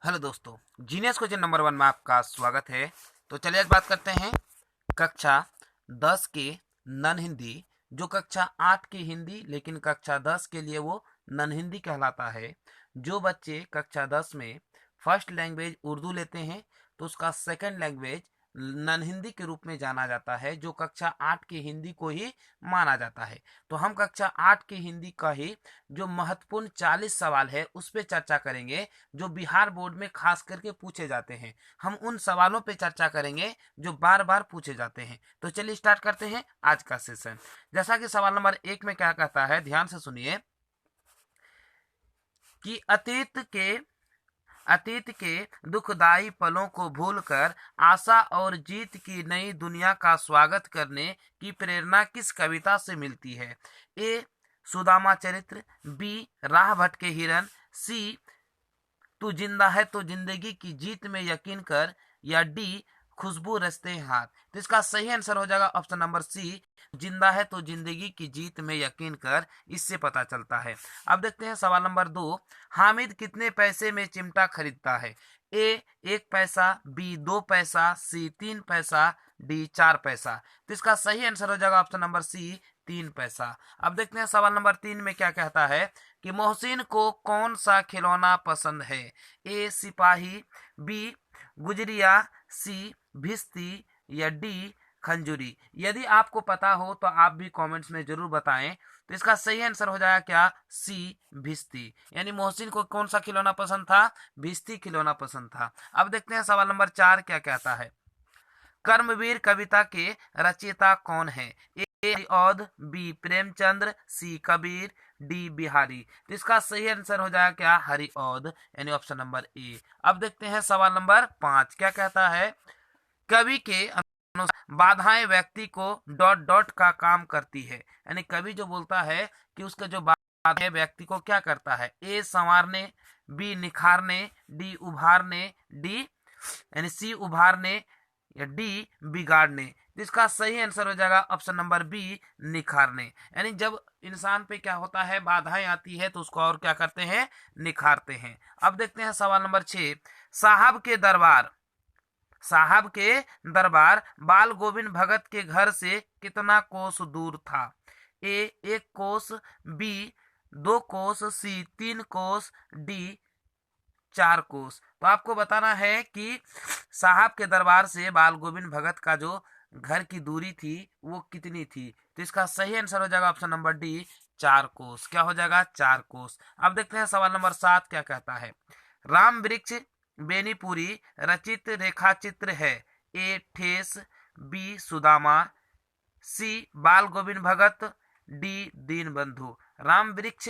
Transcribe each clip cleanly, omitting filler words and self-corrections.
Hello दोस्तों, genius question number 1 में आपका स्वागत है। तो चलिए आज बात करते हैं कक्षा 10 के नन हिंदी। जो कक्षा 8 की हिंदी लेकिन कक्षा 10 के लिए वो नन हिंदी कहलाता है। जो बच्चे कक्षा 10 में फर्स्ट लैंग्वेज उर्दू लेते हैं तो उसका सेकंड लैंग्वेज नन हिंदी के रूप में जाना जाता है, जो कक्षा 8 की हिंदी को ही माना जाता है। तो हम कक्षा 8 की हिंदी का ही जो महत्वपूर्ण 40 सवाल है उस पर चर्चा करेंगे, जो बिहार बोर्ड में खास करके पूछे जाते हैं। हम उन सवालों पे चर्चा करेंगे जो बार बार पूछे जाते हैं। तो चलिए स्टार्ट करते हैं आज का सेशन। जैसा कि सवाल नंबर 1 में क्या कहता है, ध्यान से सुनिए कि अतीत के दुखदाई पलों को भूलकर आशा और जीत की नई दुनिया का स्वागत करने की प्रेरणा किस कविता से मिलती है? ए सुदामा चरित्र, बी राह भटके हिरन, सी तू जिंदा है तो जिंदगी की जीत में यकीन कर, या डी खुशबू रचते हैं हाथ। तो इसका सही आंसर हो जाएगा ऑप्शन नंबर सी, जिंदा है तो जिंदगी की जीत में यकीन कर। इससे पता चलता है। अब देखते हैं सवाल नंबर 2। हामिद कितने पैसे में चिमटा खरीदता है? ए 1 पैसा, बी 2 पैसा, सी 3 पैसा, डी 4 पैसा। तो इसका सही आंसर हो जाएगा ऑप्शन नंबर सी, 3 पैसा। अब देखते हैं सवाल नंबर 3 में क्या कहता है कि मोहसिन को कौन सा खिलौना पसंद है? ए सिपाही, बी गुजरिया, सी भिस्ती, या डी खंजूरी। यदि आपको पता हो तो आप भी कमेंट्स में जरूर बताएं। तो इसका सही आंसर हो जाएगा क्या? सी भिस्ती। यानी मोहसिन को कौन सा खिलौना पसंद था? भिस्ती खिलौना पसंद था। अब देखते हैं सवाल नंबर 4 क्या कहता है। कर्मवीर कविता के रचयिता कौन है? ए औध, बी प्रेमचंद्र, सी कबीर, डी बिहारी। तो इसका सही आंसर हो जाएगा क्या? हरिऔध, यानी ऑप्शन नंबर ए। अब देखते हैं सवाल नंबर 5 क्या कहता है। कवि के अनुसार बाधाएं व्यक्ति को डॉट डॉट का काम करती है। यानी कवि जो बोलता है कि उसका जो बाधा है व्यक्ति को क्या करता है? ए संवारने, बी निखारने, डी उभारने, डी यानी सी उभारने, या डी बिगाड़ने। तो इसका सही आंसर हो जाएगा ऑप्शन नंबर बी, निखारने। यानी जब इंसान पे क्या होता है, बाधाएं आती है तो उसको और क्या करते हैं? निखारते हैं। अब देखते हैं सवाल नंबर 6। साहब के दरबार बाल गोविंद भगत के घर से कितना कोस दूर था? ए 1 कोस, बी 2 कोस, सी 3 कोस, डी 4 कोस। तो आपको बताना है कि साहब के दरबार से बाल गोविंद भगत का जो घर की दूरी थी वो कितनी थी। तो इसका सही आंसर हो जाएगा ऑप्शन नंबर डी, 4 कोस। क्या हो जाएगा? 4 कोस। अब देखते हैं सवाल नंबर 7 क्या कहता है। राम वृक्ष बेनीपुरी रचित रेखा चित्र है? ए ठेस, बी सुदामा, सी बाल गोविंद भगत, डी दीन बंधु। राम वृक्ष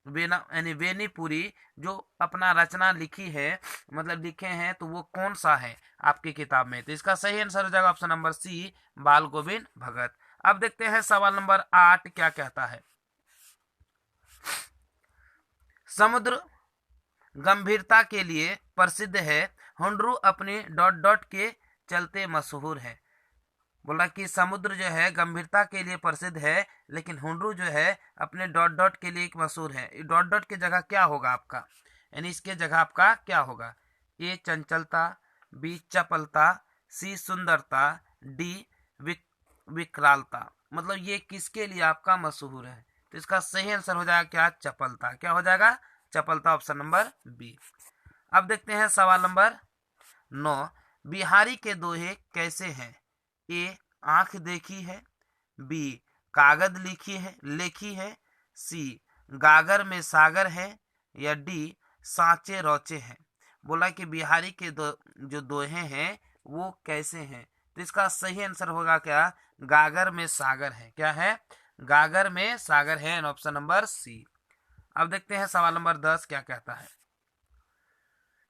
बेना यानी बेनीपुरी जो अपना रचना लिखी है, मतलब लिखे हैं, तो वो कौन सा है आपकी किताब में? तो इसका सही आंसर हो जाएगा ऑप्शन नंबर सी, बाल गोविंद भगत। अब देखते हैं सवाल नंबर 8 क्या कहता है। समुद्र गंभीरता के लिए प्रसिद्ध है, हुंडरू अपने डॉट डॉट के चलते मशहूर है। बोला कि समुद्र जो है गंभीरता के लिए प्रसिद्ध है, लेकिन हुंडरू जो है अपने डॉट डॉट के लिए एक मशहूर है। डॉट डॉट की जगह क्या होगा आपका? यानी इसके जगह आपका क्या होगा? ए चंचलता, बी चपलता, सी सुंदरता, डी विकरालता। मतलब ये किसके लिए आपका मशहूर है? तो इसका सही आंसर हो जाएगा क्या? चपलता। क्या हो जाएगा? चपलता, ऑप्शन नंबर बी। अब देखते हैं सवाल नंबर 9। बिहारी के दोहे कैसे हैं? ए आंख देखी है, बी कागज लिखी है, सी गागर में सागर है, या डी सांचे रौचे हैं। बोला कि बिहारी के जो दोहे हैं वो कैसे हैं? तो इसका सही आंसर होगा क्या? गागर में सागर है। क्या है? गागर में सागर है, ऑप्शन नंबर सी। अब देखते हैं सवाल नंबर 10 क्या कहता है।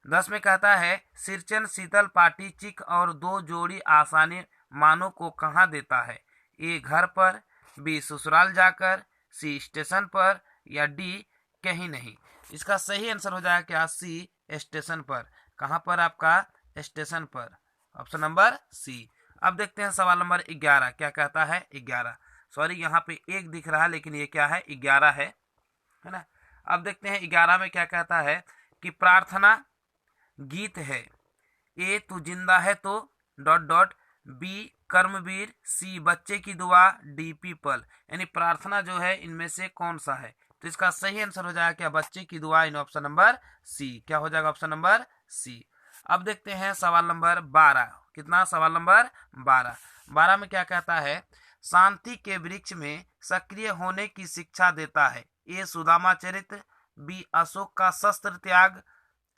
10 में कहता है सिरचन शीतल पाटी चिक और 2 जोड़ी आसानी मानो को कहाँ देता है? ए घर पर, बी ससुराल जाकर, सी स्टेशन पर, या डी कहीं नहीं। इसका सही आंसर हो जाएगा क्या? सी स्टेशन पर। कहाँ पर आपका? स्टेशन पर, ऑप्शन नंबर सी। अब देखते हैं सवाल नंबर 11 क्या कहता है। 11 सॉरी यहाँ पे 1 दिख रहा है लेकिन ये क्या है? 11 है ना। अब देखते हैं 11 में क्या कहता है कि प्रार्थना गीत है? ए तू जिंदा है तो डॉट डॉट, बी कर्मवीर, सी बच्चे की दुआ, डी पीपल। यानी प्रार्थना जो है इनमें से कौन सा है? तो इसका सही आंसर हो जाएगा क्या? बच्चे की दुआ, इन ऑप्शन नंबर सी। क्या हो जाएगा? Option number C. अब देखते हैं सवाल नंबर 12। कितना? सवाल नंबर 12। 12 में क्या कहता है? शांति के वृक्ष में सक्रिय होने की शिक्षा देता है। ए सुदामा चरित्र, बी अशोक का शस्त्र त्याग,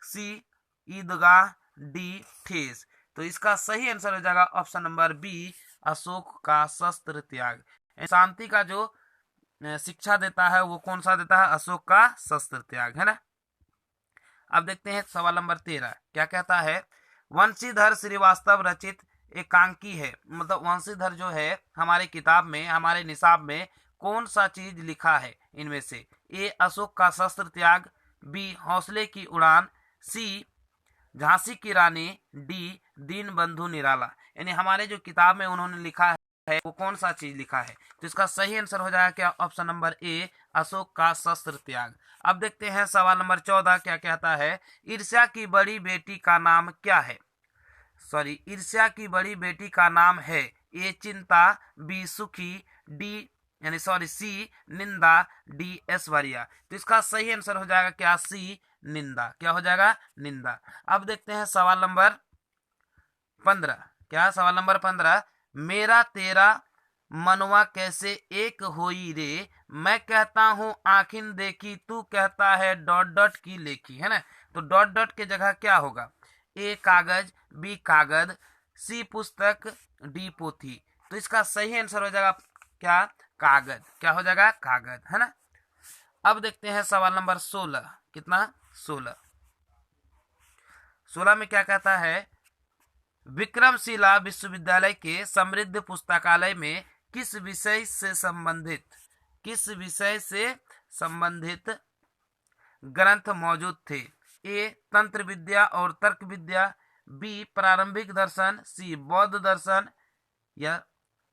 सी ईदगाह, डी ठेस। तो इसका सही आंसर हो जाएगा ऑप्शन नंबर बी, अशोक का शस्त्र त्याग। शांति का जो शिक्षा देता है वो कौन सा देता है? अशोक का शस्त्र त्याग, है ना। अब देखते हैं सवाल नंबर 13। क्या कहता है? वंशीधर श्रीवास्तव रचित एकांकी है, मतलब वंशीधर जो है हमारे किताब में, हमारे निसाब में कौन सा चीज लिखा है इनमें से? ए अशोक का शस्त्र त्याग, बी हौसले की उड़ान, सी झांसी की रानी, डी दीन बंधु निराला। यानी हमारे जो किताब में उन्होंने लिखा है वो कौन सा चीज लिखा है? तो इसका सही आंसर हो जाएगा क्या? ऑप्शन नंबर ए, अशोक का शस्त्र त्याग। अब देखते हैं सवाल नंबर 14। क्या कहता है? ईर्ष्या की बड़ी बेटी का नाम क्या है? ईर्ष्या की बड़ी बेटी का नाम है। ए चिंता, बी सुखी, डी सी निंदा, डी ऐश्वर्या। तो इसका सही आंसर हो जाएगा क्या? सी निंदा। क्या हो जाएगा? निंदा। अब देखते हैं सवाल नंबर 15। क्या? सवाल नंबर 15। मेरा तेरा मनवा कैसे एक होई रे, मैं कहता हूँ आखिन देखी, तू कहता है डॉट डॉट की लेखी, है ना। तो डॉट डॉट के जगह क्या होगा? ए कागज, बी कागद, सी पुस्तक, डी पोथी। तो इसका सही आंसर हो जाएगा क्या? कागज। क्या हो जाएगा? कागज, है ना। अब देखते हैं सवाल नंबर 16। कितना? 16। 16 में क्या कहता है? विक्रमशिला विश्वविद्यालय के समृद्ध पुस्तकालय में किस विषय से संबंधित ग्रंथ मौजूद थे? ए तंत्र विद्या और तर्क विद्या, बी प्रारंभिक दर्शन, सी बौद्ध दर्शन, या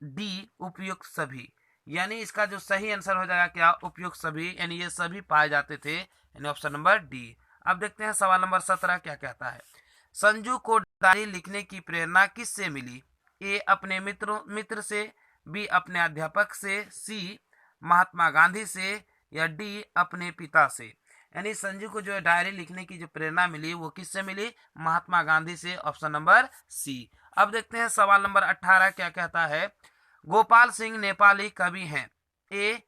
डी उपयुक्त सभी। यानी इसका जो सही आंसर हो जाएगा क्या? उपयुक्त सभी, यानी ये सभी पाए जाते थे, यानी ऑप्शन नंबर डी। अब देखते हैं सवाल नंबर 17। क्या कहता है? संजू को डायरी लिखने की प्रेरणा किससे मिली? ए अपने मित्र से, बी अपने अध्यापक से, सी महात्मा गांधी से, या डी अपने पिता से। यानी संजू को जो है डायरी लिखने की जो प्रेरणा मिली वो किससे मिली? महात्मा गांधी से। Option number C. अब देखते हैं सवाल नंबर 18। क्या कहता है? गोपाल सिंह नेपाली कवि हैं। ए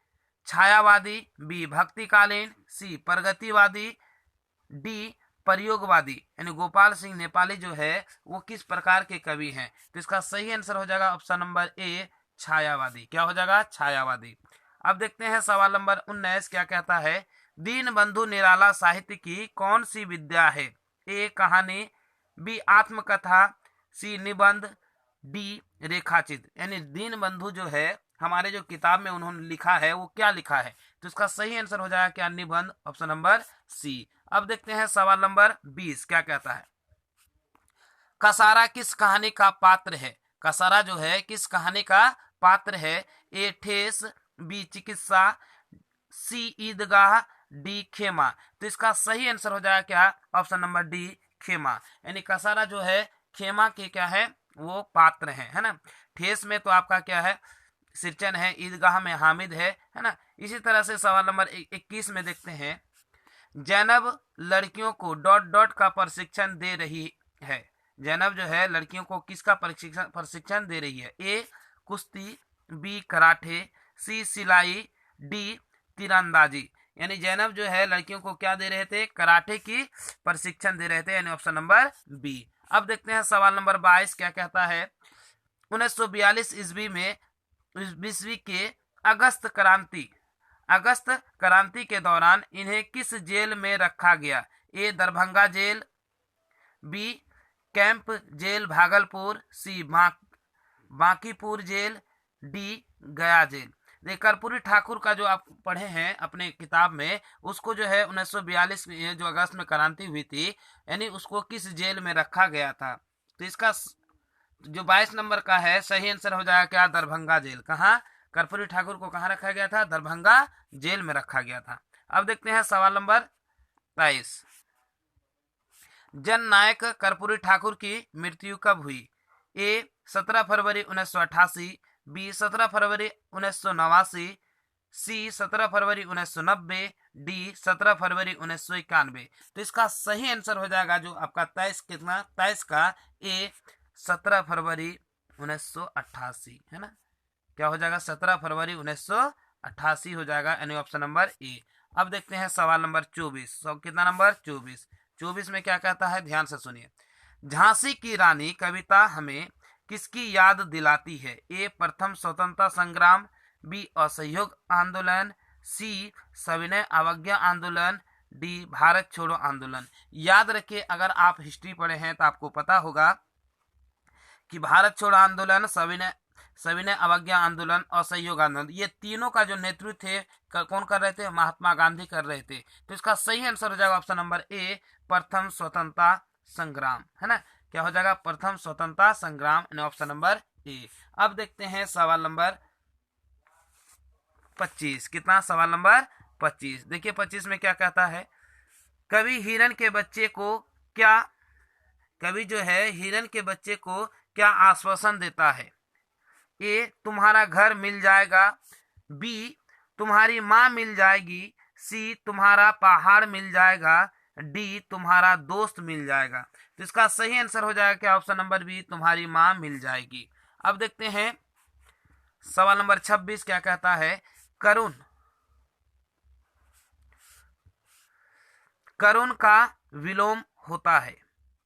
छायावादी, बी भक्तिकालीन, सी प्रगतिवादी, डी प्रयोगवादी। यानी गोपाल सिंह नेपाली जो है वो किस प्रकार के कवि हैं? तो इसका सही आंसर हो जाएगा ऑप्शन नंबर ए, छायावादी। क्या हो जाएगा? छायावादी। अब देखते हैं सवाल नंबर 19। क्या कहता है? दीन बंधु निराला साहित्य की कौन सी विद्या है? ए कहानी, बी आत्मकथा, सी निबंध, डी रेखाचित्र। यानी दीन बंधु जो है हमारे जो किताब में उन्होंने लिखा है वो क्या लिखा है? तो इसका सही आंसर हो जाएगा क्या? निबंध। Option number C. अब देखते हैं सवाल नंबर 20। क्या कहता है? कसारा किस कहानी का पात्र है? कसारा जो है किस कहानी का पात्र है? ए ठेस, बी चिकित्सा, सी ईदगाह, डी खेमा। तो इसका सही आंसर हो जाएगा क्या? ऑप्शन नंबर डी, खेमा। यानी कसारा जो है खेमा के क्या है? वो पात्र है ना। ठेस में तो आपका क्या है? सिरचन है। ईदगाह में हामिद है ना। इसी तरह से सवाल नंबर 21 में देखते हैं। जैनब लड़कियों को डॉट डॉट का प्रशिक्षण दे रही है। जैनब जो है लड़कियों को किसका प्रशिक्षण दे रही है? ए कुश्ती, बी कराटे, सी सिलाई, डी तीरंदाजी। यानी जैनब जो है लड़कियों को क्या दे रहे थे? कराटे की प्रशिक्षण दे रहे थे, यानी ऑप्शन नंबर बी। अब देखते हैं सवाल नंबर 22। क्या कहता है? 1942 ईस्वी के अगस्त क्रांति के दौरान इन्हें किस जेल में रखा गया? A Darbhanga jail, B camp jail Bhagalpur, C Bankipur jail, D Gaya jail. Karpoori Thakur का जो आप पढ़े हैं अपने किताब में, उसको जो है 1942 में जो अगस्त में क्रांति हुई थी, यानी उसको किस जेल में रखा गया था? तो इसका जो 22 नंबर का है सही आंसर हो जाएगा क्या? दरभंगा जेल। कहाँ? कर्पूरी ठाकुर को कहाँ रखा गया था? दरभंगा जेल में रखा गया था। अब देखते हैं सवाल नंबर 23। जन नायक कर्पूरी ठाकुर की मृत्यु कब हुई? ए 17 फरवरी 1988, बी 17 फरवरी 1989, सी 17 फरवरी 1990, डी 17 फरवरी 1991। तो इसका सही आंसर हो जाएगा जो आपका 23 कितना 23 का ए 17 फरवरी 1988 है ना। क्या हो जाएगा 17 फरवरी 1988 हो जाएगा, यानी ऑप्शन नंबर ए। अब देखते हैं सवाल नंबर 24। कितना नंबर 24। 24 में क्या कहता है, ध्यान से सुनिए। झांसी की रानी कविता हमें किसकी याद दिलाती है? ए प्रथम स्वतंत्रता संग्राम, बी असहयोग आंदोलन, सी सविनय अवज्ञा आंदोलन, डी भारत छोड़ो आंदोलन। याद रखिए, अगर आप हिस्ट्री पढ़े हैं तो आपको पता होगा कि भारत छोड़ो आंदोलन, सविनय अवज्ञा आंदोलन और असहयोग आंदोलन, ये तीनों का जो नेतृत्व थे कौन कर रहे थे? महात्मा गांधी कर रहे थे। तो इसका सही आंसर हो जाएगा ऑप्शन नंबर ए प्रथम स्वतंत्रता संग्राम, है ना। क्या हो जाएगा? प्रथम स्वतंत्रता संग्राम, यानी ऑप्शन नंबर ए। अब देखते हैं सवाल नंबर 25। कितना? सवाल नंबर 25। देखिए 25 में क्या कहता है। कवि हिरन के बच्चे को क्या कवि जो है हिरन के बच्चे को क्या आश्वासन देता है? ए तुम्हारा घर मिल जाएगा, बी तुम्हारी माँ मिल जाएगी, सी तुम्हारा पहाड़ मिल जाएगा, डी तुम्हारा दोस्त मिल जाएगा। तो इसका सही आंसर हो जाएगा क्या? ऑप्शन नंबर बी तुम्हारी माँ मिल जाएगी। अब देखते हैं सवाल नंबर 26 क्या कहता है। करुण का विलोम होता है।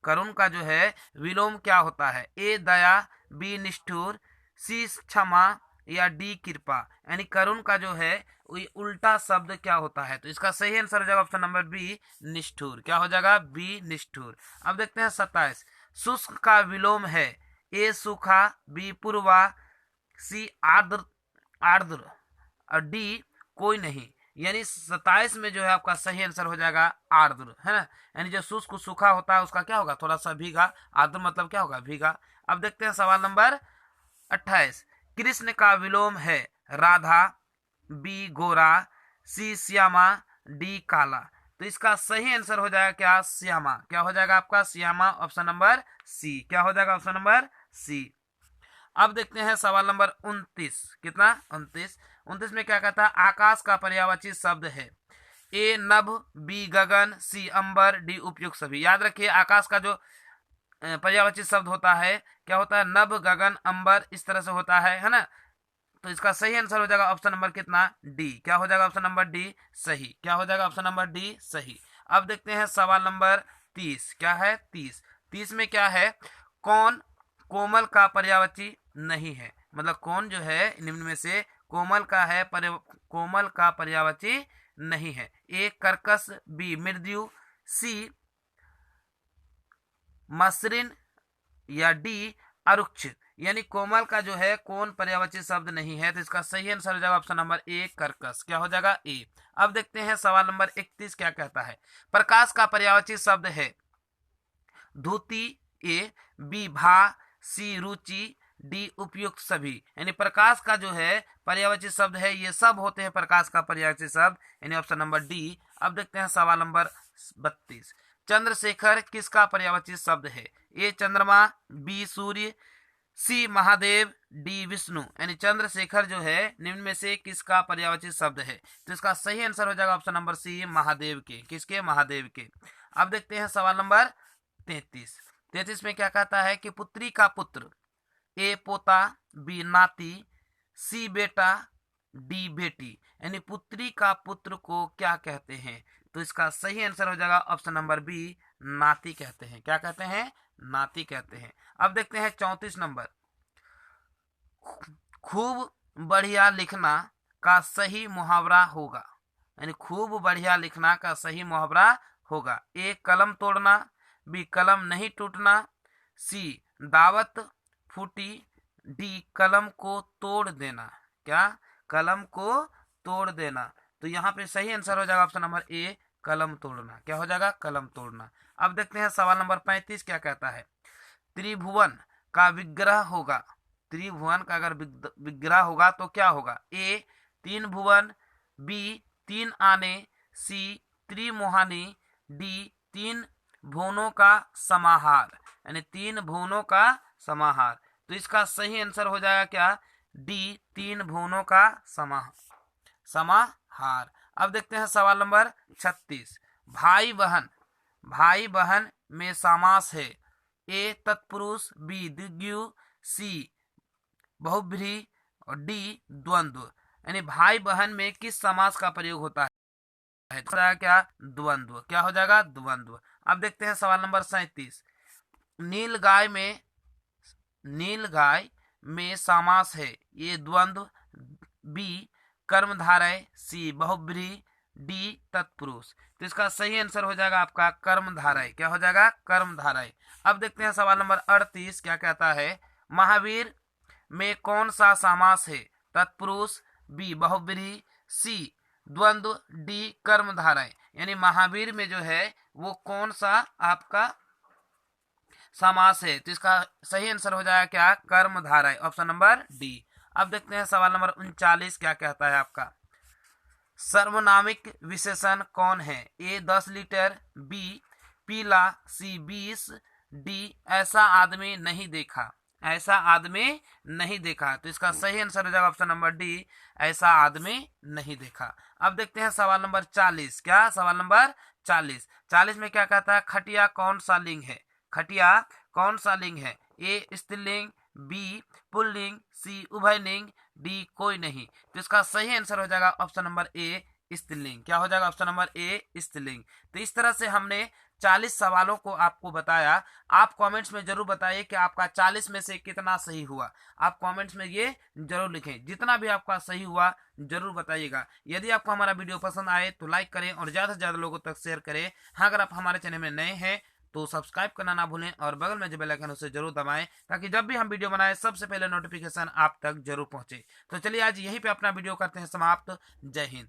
करुण का जो है विलोम क्या होता है? ए दया, बी निष्ठुर, सी क्षमा या डी कृपा। यानी करुण का जो है उल्टा शब्द क्या होता है? तो इसका सही आंसर हो जाएगा ऑप्शन नंबर बी निष्ठुर। क्या हो जाएगा? बी निष्ठुर। अब देखते हैं 27। शुष्क का विलोम है। ए सूखा, बी पूर्वा, सी आर्द्र और डी कोई नहीं। यानी 27 में जो है आपका सही आंसर हो जाएगा आर्द्र, है ना। यानी जो शुष्क सूखा होता है उसका क्या होगा? थोड़ा सा भीगा। आर्द्र मतलब क्या होगा? भीगा। अब देखते हैं सवाल नंबर 28। कृष्ण का विलोम है राधा, बी गोरा, सी श्यामा, डी काला। तो इसका सही आंसर हो जाएगा क्या? श्यामा। क्या हो जाएगा आपका? Shyama, option number C. क्या हो जाएगा? Option number C. अब देखते हैं सवाल नंबर 29। कितना? 29। 29 में क्या कहता है। आकाश का पर्यायवाची शब्द है। ए नभ, बी गगन, सी अंबर, डी उपयुक्त सभी। याद रखिए आकाश का जो पर्यायवाची शब्द होता है क्या होता है? नभ, गगन, अंबर, इस तरह से होता है ना। तो इसका सही आंसर हो जाएगा ऑप्शन नंबर कितना? डी। क्या हो जाएगा? ऑप्शन नंबर डी सही। क्या हो जाएगा? ऑप्शन नंबर डी सही। अब देखते हैं सवाल नंबर 30। क्या है? 30। 30 में क्या है। कौन कोमल का पर्यायवाची नहीं है? मतलब कौन जो है निम्न में से कोमल का पर्यायवाची नहीं है? ए कर्कश, बी मृदु, सी मसृण या डी अरुक्ष। यानी कोमल का जो है कौन पर्यायवाची शब्द नहीं है? तो इसका सही आंसर हो जाएगा ऑप्शन नंबर ए कर्कश। क्या हो जाएगा? ए। अब देखते हैं सवाल नंबर 31 क्या कहता है। प्रकाश का पर्यायवाची शब्द है धूति, ए बी भा, सी रुचि, डी उपयुक्त सभी। यानी प्रकाश का जो है पर्यायवाची शब्द है ये सब होते हैं प्रकाश का पर्यायवाची शब्द, यानी ऑप्शन नंबर डी। अब देखते हैं सवाल नंबर 32। चंद्रशेखर किसका पर्यायवाची शब्द है? ए चंद्रमा, बी सूर्य, सी महादेव, डी विष्णु। यानी चंद्रशेखर जो है निम्न में से किसका पर्यायवाची शब्द है? तो इसका सही आंसर हो जाएगा ऑप्शन नंबर सी महादेव के। किसके? महादेव के। अब देखते हैं सवाल नंबर 33। 33 में क्या कहता है कि पुत्री का पुत्र। ए पोता, बी नाती, सी बेटा, डी बेटी। यानी पुत्री का पुत्र को क्या कहते हैं? तो इसका सही आंसर हो जाएगा ऑप्शन नंबर बी नाती कहते हैं। क्या कहते हैं? नाती कहते हैं। अब देखते हैं 34 नंबर। खूब बढ़िया लिखना का सही मुहावरा होगा। यानी खूब बढ़िया लिखना का सही मुहावरा होगा। ए कलम तोड़ना, बी कलम नहीं टूटना, सी दावत फूटी, डी कलम को तोड़ देना। क्या? कलम को तोड़ देना। तो यहाँ पे सही आंसर हो जाएगा ऑप्शन नंबर ए कलम तोड़ना। क्या हो जाएगा? कलम तोड़ना। अब देखते हैं सवाल नंबर 35 क्या कहता है। त्रिभुवन का विग्रह होगा। त्रिभुवन का अगर विग्रह होगा तो क्या होगा? ए 3 भुवन, बी 3 आने, सी त्रिमोहानी, डी 3 भुवनों का समाहार, यानी 3 भुवनों का समाहार। तो इसका सही आंसर हो जाएगा क्या, डी, 3 भुवनों का समाहार। अब देखते हैं सवाल नंबर 36। भाई बहन, भाई बहन में समास है, ए तत्पुरुष, बी द्विगु, सी बहुब्रीहि और डी द्वंद्व। यानी भाई बहन में किस समास का प्रयोग होता है, तो क्या, द्वंद्व। क्या हो जाएगा, द्वंद्व। अब देखते हैं सवाल नंबर 37। नीलगाय में समास है, ये द्वंद्व, बी कर्मधारय, सी बहुब्रीहि, डी तत्पुरुष। तो इसका सही आंसर हो जाएगा आपका कर्मधारय। क्या हो जाएगा, कर्मधारय। अब देखते हैं सवाल नंबर 38 क्या कहता है, महावीर में कौन सा समास है, तत्पुरुष, बी बहुब्रीहि, सी द्वंद्व, डी कर्मधारय। यानी महावीर में जो है वो कौन सा आपका समास है, तो इसका सही आंसर हो जाएगा क्या, कर्मधारय, ऑप्शन नंबर डी। अब देखते हैं सवाल नंबर 39 क्या कहता है आपका, सर्वनामिक विशेषण कौन है, ए 10 लीटर, बी पीला, सी 20, डी ऐसा आदमी नहीं देखा, ऐसा आदमी नहीं देखा। तो इसका सही आंसर हो जाएगा ऑप्शन नंबर डी, ऐसा आदमी नहीं देखा। अब देखते हैं सवाल नंबर 40। क्या, सवाल नंबर 40 में क्या कहता है, खटिया कौन सा लिंग है, खटिया कौन सा लिंग है, ए स्त्रीलिंग, बी पुल्लिंग, सी उभयलिंग, डी कोई नहीं। तो इसका सही आंसर हो जाएगा ऑप्शन नंबर ए स्त्रीलिंग। क्या हो जाएगा, ऑप्शन नंबर ए स्त्रीलिंग। तो इस तरह से हमने 40 सवालों को आपको बताया। आप कमेंट्स में जरूर बताइए कि आपका 40 में से कितना सही हुआ। आप कमेंट्स में ये जरूर लिखें, जितना भी आपका सही हुआ जरूर बताइएगा। यदि आपको हमारा वीडियो पसंद आए तो लाइक करें और ज़्यादा से ज़्यादा लोगों तक शेयर करें। हाँ, अगर आप हमारे चैनल में नए हैं तो सब्सक्राइब करना ना भूलें और बगल में जो बेल आइकन है उसे जरूर दबाएं, ताकि जब भी हम वीडियो बनाएं सबसे पहले नोटिफिकेशन आप तक जरूर पहुंचे। तो चलिए आज यहीं पे अपना वीडियो करते हैं समाप्त। जय हिंद।